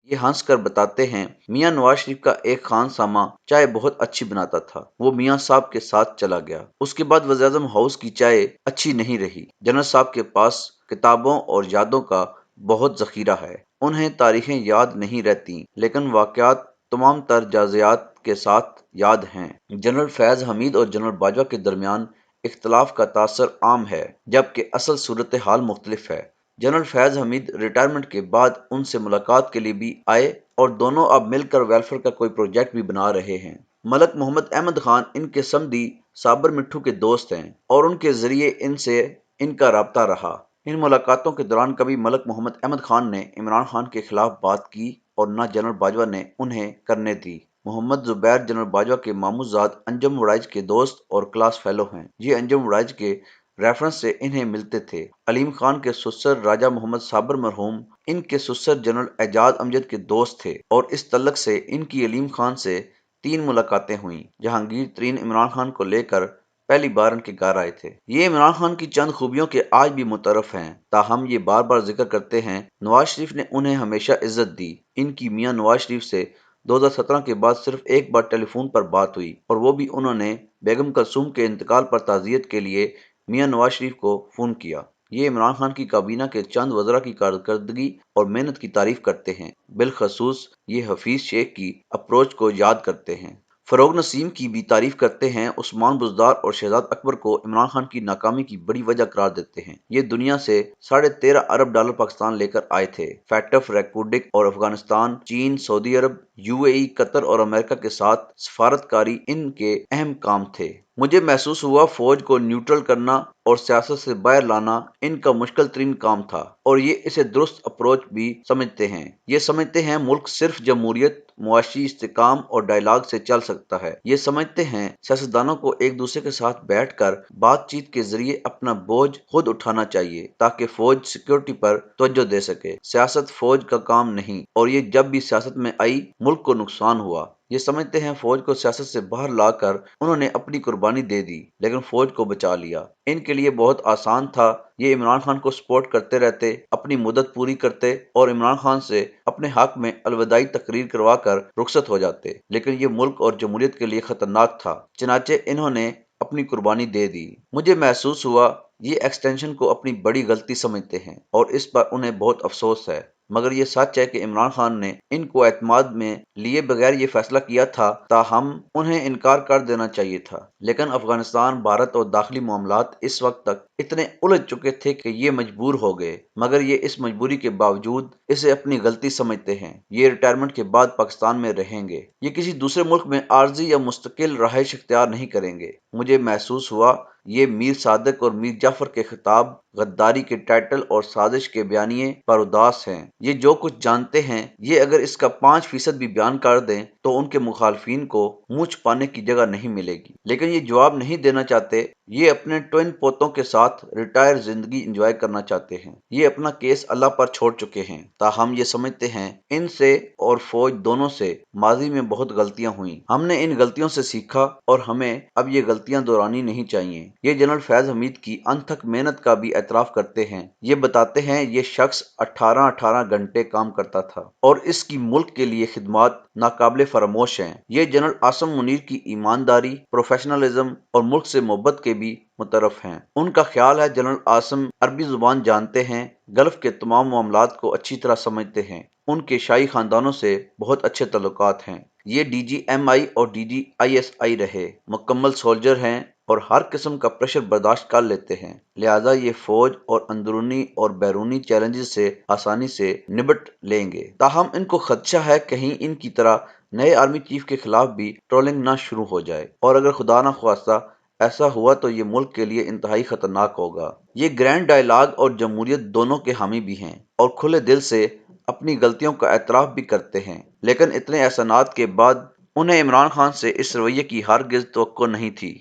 یہ ہنس کر بتاتے ہیں میاں نواز شریف کا ایک خان سامہ چائے بہت اچھی بناتا تھا، وہ میاں صاحب کے ساتھ چلا گیا، اس کے بعد وزیر اعظم ہاؤس کی چائے اچھی نہیں رہی۔ جنرل صاحب کے پاس کتابوں اور یادوں کا بہت ذخیرہ ہے، انہیں تاریخیں یاد نہیں رہتی لیکن واقعات تمام تر جزیات کے ساتھ یاد ہیں۔ جنرل فیض حمید اور جنرل باجوہ کے درمیان اختلاف کا تاثر عام ہے، جبکہ اصل صورتحال مختلف ہے۔ جنرل فیض حمید ریٹائرمنٹ کے بعد ان سے ملاقات کے لیے بھی آئے اور دونوں اب مل کر ویلفیئر کا کوئی پروجیکٹ بھی بنا رہے ہیں۔ ملک محمد احمد خان ان کے سمدی صابر مٹھو کے دوست ہیں اور ان کے ذریعے ان سے ان کا رابطہ رہا۔ ان ملاقاتوں کے دوران کبھی ملک محمد احمد خان نے عمران خان کے خلاف بات کی اور نہ جنرل باجوہ نے انہیں کرنے دی۔ محمد زبیر جنرل باجوہ کے ماموں زاد انجم وڑائچ کے دوست اور کلاس فیلو ہیں۔ یہ انجم وڑائچ کے ریفرنس سے انہیں ملتے تھے۔ علیم خان کے سسر راجہ محمد صابر مرحوم ان کے سسر جنرل اعجاز امجد کے دوست تھے اور اس تعلق سے ان کی علیم خان سے 3 ملاقاتیں ہوئیں۔ جہانگیر ترین عمران خان کو لے کر پہلی بار ان کے گھر آئے تھے۔ یہ عمران خان کی چند خوبیوں کے آج بھی متعارف ہیں، تاہم یہ بار بار ذکر کرتے ہیں نواز شریف نے انہیں ہمیشہ عزت دی۔ ان کی میاں نواز شریف سے 2017 کے بعد صرف ایک بار ٹیلی فون پر بات ہوئی اور وہ بھی انہوں نے بیگم کلثوم کے انتقال پر تعزیت کے لیے میاں نواز شریف کو فون کیا۔ یہ عمران خان کی کابینہ کے چند وزراء کی کارکردگی اور محنت کی تعریف کرتے ہیں، بالخصوص یہ حفیظ شیخ کی اپروچ کو یاد کرتے ہیں۔ فروغ نسیم کی بھی تعریف کرتے ہیں۔ عثمان بزدار اور شہزاد اکبر کو عمران خان کی ناکامی کی بڑی وجہ قرار دیتے ہیں۔ یہ دنیا سے $13.5 ارب پاکستان لے کر آئے تھے۔ فیکٹف ریکوڈک اور افغانستان، چین، سعودی عرب، UAE، قطر اور امریکہ کے ساتھ سفارتکاری ان کے اہم کام تھے۔ مجھے محسوس ہوا فوج کو نیوٹرل کرنا اور سیاست سے باہر لانا ان کا مشکل ترین کام تھا اور یہ اسے درست اپروچ بھی سمجھتے ہیں۔ یہ سمجھتے ہیں ملک صرف جمہوریت، معاشی استحکام اور ڈائیلاگ سے چل سکتا ہے۔ یہ سمجھتے ہیں سیاستدانوں کو ایک دوسرے کے ساتھ بیٹھ کر بات چیت کے ذریعے اپنا بوجھ خود اٹھانا چاہیے تاکہ فوج سیکورٹی پر توجہ دے سکے۔ سیاست فوج کا کام نہیں اور یہ جب بھی سیاست میں آئی ملک کو نقصان ہوا۔ یہ سمجھتے ہیں فوج کو سیاست سے باہر لا کر انہوں نے اپنی قربانی دے دی لیکن فوج کو بچا لیا۔ ان کے لیے بہت آسان تھا، یہ عمران خان کو سپورٹ کرتے رہتے، اپنی مدت پوری کرتے اور عمران خان سے اپنے حق میں الوداعی تقریر کروا کر رخصت ہو جاتے، لیکن یہ ملک اور جمہوریت کے لیے خطرناک تھا، چنانچہ انہوں نے اپنی قربانی دے دی۔ مجھے محسوس ہوا یہ ایکسٹینشن کو اپنی بڑی غلطی سمجھتے ہیں اور اس پر انہیں بہت افسوس ہے، مگر یہ سچ ہے کہ عمران خان نے ان کو اعتماد میں لیے بغیر یہ فیصلہ کیا تھا، تاہم انہیں انکار کر دینا چاہیے تھا۔ لیکن افغانستان، بھارت اور داخلی معاملات اس وقت تک اتنے الجھ چکے تھے کہ یہ مجبور ہو گئے، مگر یہ اس مجبوری کے باوجود اسے اپنی غلطی سمجھتے ہیں۔ یہ ریٹائرمنٹ کے بعد پاکستان میں رہیں گے، یہ کسی دوسرے ملک میں عارضی یا مستقل رہائش اختیار نہیں کریں گے۔ مجھے محسوس ہوا یہ میر صادق اور میر جعفر کے خطاب غداری کے ٹائٹل اور سازش کے بیانیے پر اداس ہیں۔ یہ جو کچھ جانتے ہیں یہ اگر اس کا 5% بھی بیان کر دیں تو ان کے مخالفین کو منہ چھپانے کی جگہ نہیں ملے گی، لیکن یہ جواب نہیں دینا چاہتے۔ یہ اپنے ٹوئن پوتوں کے ساتھ ریٹائر زندگی انجوائے کرنا چاہتے ہیں۔ یہ اپنا کیس اللہ پر چھوڑ چکے ہیں، تاہم یہ سمجھتے ہیں ان سے اور فوج دونوں سے ماضی میں بہت غلطیاں ہوئیں، ہم نے ان غلطیوں سے سیکھا اور ہمیں اب یہ غلطیاں دہرانی نہیں چاہیے۔ یہ جنرل فیض حمید کی انتھک محنت کا بھی اعتراف کرتے ہیں۔ یہ بتاتے ہیں یہ شخص 18 گھنٹے کام کرتا تھا اور اس کی ملک کے لیے خدمات ناقابل فراموش ہیں۔ یہ جنرل عاصم منیر کی ایمانداری، پروفیشنلزم اور ملک سے محبت کے بھی متعارف ہیں۔ ان کا خیال ہے جنرل عاصم عربی زبان جانتے ہیں، گلف کے تمام معاملات کو اچھی طرح سمجھتے ہیں، ان کے شاہی خاندانوں سے بہت اچھے تعلقات ہیں۔ یہ DGMI اور DGISI رہے، مکمل سولجر ہیں اور ہر قسم کا پریشر برداشت کر لیتے ہیں، لہٰذا یہ فوج اور اندرونی اور بیرونی چیلنجز سے آسانی سے نبٹ لیں گے۔ تاہم ان کو خدشہ ہے کہیں ان کی طرح نئے آرمی چیف کے خلاف بھی ٹرولنگ نہ شروع ہو جائے، اور اگر خدا نہ خواستہ ایسا ہوا تو یہ ملک کے لیے انتہائی خطرناک ہوگا۔ یہ گرینڈ ڈائیلاگ اور جمہوریت دونوں کے حامی بھی ہیں اور کھلے دل سے اپنی غلطیوں کا اعتراف بھی کرتے ہیں، لیکن اتنے احسانات کے بعد انہیں عمران خان سے اس رویے کی ہرگز توقع نہیں تھی۔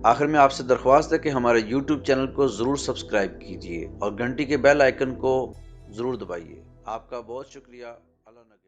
آخر میں آپ سے درخواست ہے کہ ہمارے YouTube چینل کو ضرور سبسکرائب کیجیے اور گھنٹی کے بیل آئیکن کو ضرور دبائیے۔ آپ کا بہت شکریہ۔ اللہ نگہبان۔